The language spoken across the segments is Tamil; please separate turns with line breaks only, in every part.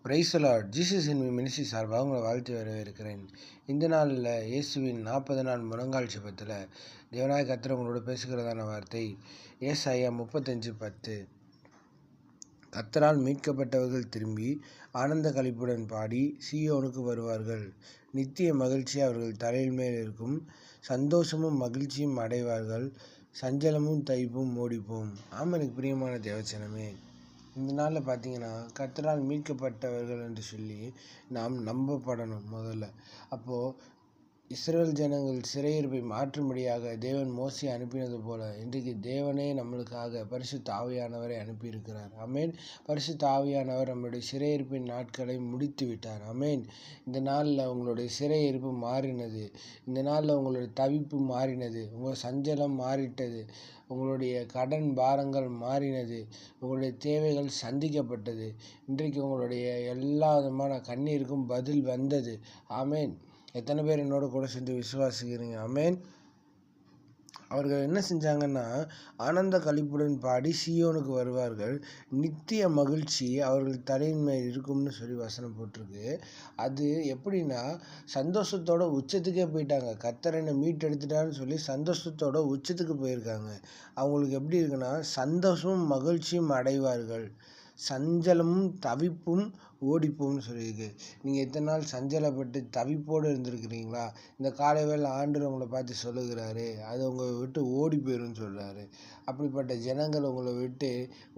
Praise the Lord. Jesus in me ministry சார்பாக உங்களை வாழ்த்து வரவேற்கிறேன். இந்த நாளில் இயேசுவின் 40 நாள் முழங்கால் ஜெபத்தில் தேவனாய கர்த்தர் உங்களோட பேசுகிறதான வார்த்தை ஏசாயா 35:10. கர்த்தரால் மீட்கப்பட்டவர்கள் திரும்பி ஆனந்த களிப்புடன் பாடி சீயோனுக்கு வருவார்கள். நித்திய மகிழ்ச்சி அவர்கள் தலையில் மேல் இருக்கும். சந்தோஷமும் மகிழ்ச்சியும் அடைவார்கள். சஞ்சலமும் தைப்பும் ஓடிப்போம். எனக்கு பிரியமான தேவச்சனமே, இந்த நாளில் பார்த்தீங்கன்னா கர்த்தரால் மீட்கப்பட்டவர்கள் என்று சொல்லி நாம் நம்பப்படணும் முதல்ல. அப்போது இஸ்ரவேல் ஜனங்கள் சிறையிருப்பை மாற்றும்படியாக தேவன் மோசே அனுப்பினது போல இன்றைக்கு தேவனே நம்மளுக்காக பரிசுத்த ஆவியானவரை அனுப்பியிருக்கிறார். ஆமேன். பரிசுத்த ஆவியானவர் நம்மளுடைய சிறையிருப்பின் நாட்களை முடித்து விட்டார். ஆமேன். இந்த நாளில் உங்களுடைய சிறையிருப்பு மாறினது. இந்த நாளில் உங்களுடைய தவிப்பு மாறினது. உங்கள் சஞ்சலம் மாறிட்டது. உங்களுடைய கடன் பாரங்கள் மாறினது. உங்களுடைய தேவைகள் சந்திக்கப்பட்டது. இன்றைக்கு உங்களுடைய எல்லா விதமான கண்ணீருக்கும் பதில் வந்தது. ஆமேன். எத்தனை பேர் என்னோட கூட சேர்ந்து விசுவாசிக்கிறீங்க? ஆமேன். அவர்கள் என்ன செஞ்சாங்கன்னா, ஆனந்த களிப்புடன் பாடி சீயோனுக்கு வருவார்கள். நித்திய மகிழ்ச்சி அவர்கள் தலையின் மேல் இருக்கும்னு சொல்லி வசனம் போட்டிருக்கு. அது எப்படின்னா, சந்தோஷத்தோட உச்சத்துக்கே போயிட்டாங்க. கர்த்தர் என்னை மீட்டெடுத்துட்டான்னு சொல்லி சந்தோஷத்தோட உச்சத்துக்கு போயிருக்காங்க. அவங்களுக்கு எப்படி இருக்குன்னா, சந்தோஷமும் மகிழ்ச்சியும் அடைவார்கள். சஞ்சலமும் தவிப்பும் ஓடிப்போம்னு சொல்லியிருக்கு. நீங்கள் எத்தனை நாள் சஞ்சலப்பட்டு தவிப்போடு இருந்திருக்கிறீங்களா? இந்த காலை வேளை ஆண்டவர் உங்களை பார்த்து சொல்லுகிறாரு, அது உங்களை விட்டு ஓடி போயிடும்னு சொல்கிறாரு. அப்படிப்பட்ட ஜனங்கள் உங்களை விட்டு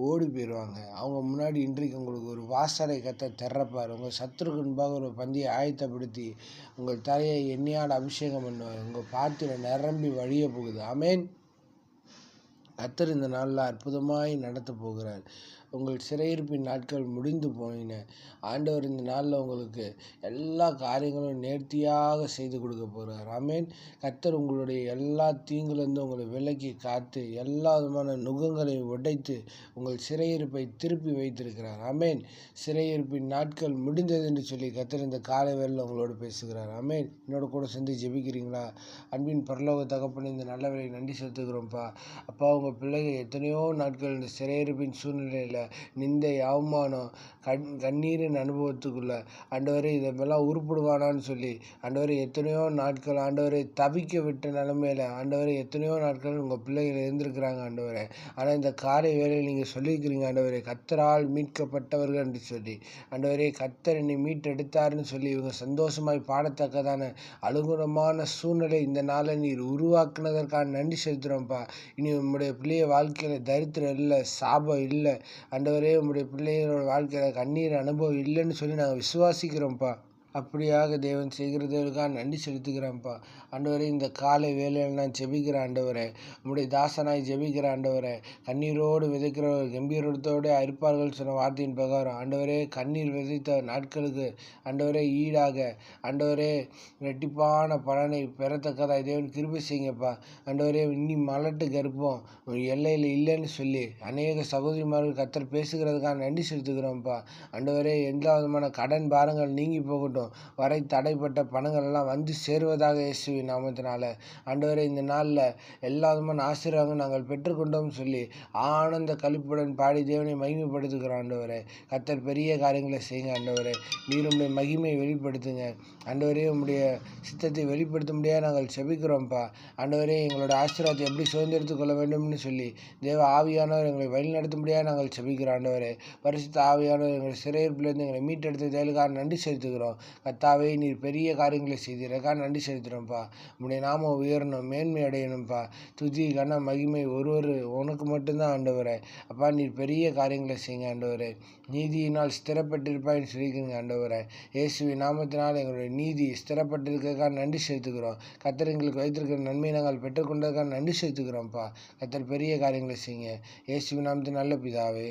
ஓடி போயிடுவாங்க. அவங்க முன்னாடி இன்றைக்கு உங்களுக்கு ஒரு வாசலை திறப்பார். உங்கள் சத்துருக்கு முன்பாக ஒரு பந்தியை ஆயத்தப்படுத்தி உங்கள் தலையை எண்ணெயால் அபிஷேகம் பண்ணுவார். உங்கள் பாத்திரம் நிரம்பி வழிய போகுது. ஆமேன். கர்த்தர் இந்த நாளில் அற்புதமாய் நடத்த போகிறார். உங்கள் சிறையிருப்பின் நாட்கள் முடிந்து போயின. ஆண்டவர் இந்த நாளில் உங்களுக்கு எல்லா காரியங்களும் நேர்த்தியாக செய்து கொடுக்க போகிறார். ஆமேன். கர்த்தர் உங்களுடைய எல்லா தீங்குலேருந்து உங்களை விலக்கி காத்து எல்லா விதமான நுகங்களை உடைத்து உங்கள் சிறையிருப்பை திருப்பி வைத்திருக்கிறார். ஆமேன். சிறையிருப்பின் நாட்கள் முடிந்தது என்று சொல்லி கர்த்தர் இந்த காலை வேளையில் உங்களோடு பேசுகிறார். ஆமேன். என்னோட கூட சேர்ந்து ஜெபிக்கிறீங்களா? அன்பின் பரலோக தகப்பனே, இந்த நல்ல வேலை நன்றி செலுத்துகிறோம்ப்பா. அப்பா, உங்கள் பிள்ளைகள் எத்தனையோ நாட்கள் இந்த சிறையிருப்பின் சூழ்நிலையில் நிந்தை, அவமானம், கண்ணீரின் அனுபவத்துக்குள்ள ஆண்டவரே இதெல்லாம் உருப்படுவானான்னு சொல்லி ஆண்டவரே எத்தனையோ நாட்கள் ஆண்டவரை தவிக்க விட்ட நிலைமையில ஆண்டவரை எத்தனையோ நாட்கள் உங்கள் பிள்ளைகள் இருந்திருக்கிறாங்க ஆண்டவரே. ஆனால் இந்த காலை வேளையில் நீங்கள் சொல்லியிருக்கிறீங்க ஆண்டவரே, கர்த்தரால் மீட்கப்பட்டவர்கள் என்று சொல்லி ஆண்டவரே, கர்த்தர் என்னை மீட்டெடுத்தாருன்னு சொல்லி இவங்க சந்தோஷமாய் பாடத்தக்கதான அனுகூலமான சூழ்நிலை இந்த நாளை நீர் உருவாக்குனதற்காக நன்றி செலுத்துகிறோம்ப்பா. இனி உங்களுடைய பிள்ளைய வாழ்க்கையில் தரித்திரம் இல்லை, சாபம் இல்லை ஆண்டவரே. உங்களுடைய பிள்ளைகளோட வாழ்க்கையில் கண்ணீர் அனுபவம் இல்லைன்னு சொல்லி நாங்கள் விசுவாசிக்கிறோம்ப்பா. அப்படியாக தேவன் செய்கிறதற்காக நன்றி செலுத்துகிறேன்ப்பா. ஆண்டவரே, இந்த காலை வேளையில் நான் ஜெபிக்கிற ஆண்டவரே, உம்முடைய தாசனாய் ஜெபிக்கிற ஆண்டவரே, கண்ணீரோடு விதைக்கிறவர் கம்பீரத்தோடு அறுப்பார்கள் சொன்ன வார்த்தையின் பிரகாரம் ஆண்டவரே, கண்ணீர் விதைத்த நாட்களுக்கு ஆண்டவரே ஈடாக ஆண்டவரே ரெட்டிப்பான பலனை பெறத்தக்கதாய் தேவன் கிருபை செய்யுங்கப்பா. ஆண்டவரே, இன்னி மலட்டு கர்ப்பம் எல்லையில் இல்லைன்னு சொல்லி அநேக சகோதரிமார்கள் கர்த்தர் பேசுகிறதுக்காக நன்றி செலுத்துகிறோம்ப்பா. ஆண்டவரே, எல்லா விதமான கடன் பாரங்கள் நீங்கி போகட்டும். வரை தடைப்பட்ட பணங்கள் எல்லாம் வந்து சேருவதாக இயேசுவின் நாமத்தினால ஆண்டவரே, இந்த நாளில் எல்லா விதமான ஆசீர்வாதங்களும் நாங்கள் பெற்றுக்கொண்டோம் சொல்லி ஆனந்த களிப்புடன் பாடி தேவனை மகிமைப்படுத்துகிறோம் ஆண்டவரே. கர்த்தர் பெரிய காரியங்களை செய்யுங்க ஆண்டவரே. நீர் உம்முடைய மகிமையை வெளிப்படுத்துங்க ஆண்டவரே. உம்முடைய சித்தத்தை வெளிப்படுத்த முடியாது நாங்கள் செபிக்கிறோம்ப்பா. ஆண்டவரே, எங்களோட ஆசீர்வாதத்தை எப்படி சுதந்திரத்துக் கொள்ள வேண்டும்னு சொல்லி தேவ ஆவியானவர் எங்களை வழிநடத்த முடியாது நாங்கள் செபிக்கிறோம் ஆண்டவரே. பரிசுத்த ஆவியானவர் எங்கள் சிறையிருப்பிலிருந்து எங்களை மீட்டெடுத்த தேவனுக்காக நன்றி செலுத்துகிறோம். கர்த்தாவே, நீர் பெரிய காரியங்களை செய்தீரக்காக நன்றி செலுத்துகிறோம்ப்பா. உம்முடைய நாம உயரணும், மேன்மை அடையணும்ப்பா. துதி கன மகிமை ஒருவர் உனக்கு மட்டும்தான் ஆண்டவரே. அப்பா, நீர் பெரிய காரியங்களை செய்யுங்க ஆண்டவரே. நீதியினால் ஸ்திரப்பட்டிருப்பாயின்னு சொல்லிக்கிறீங்க ஆண்டவரே. இயேசுவின் நாமத்தினால் எங்களுடைய நீதி ஸ்திரப்பட்டிருக்கிறதுக்காக நன்றி செலுத்துகிறோம். கர்த்தர் எங்களுக்கு வைத்திருக்கிற நன்மை நாங்கள் பெற்றுக்கொண்டதுக்காக நன்றி செலுத்துகிறோம்ப்பா. கர்த்தர் பெரிய காரியங்களை செய்யுங்க. இயேசுவின் நாமத்தின் நல்ல பிதாவே.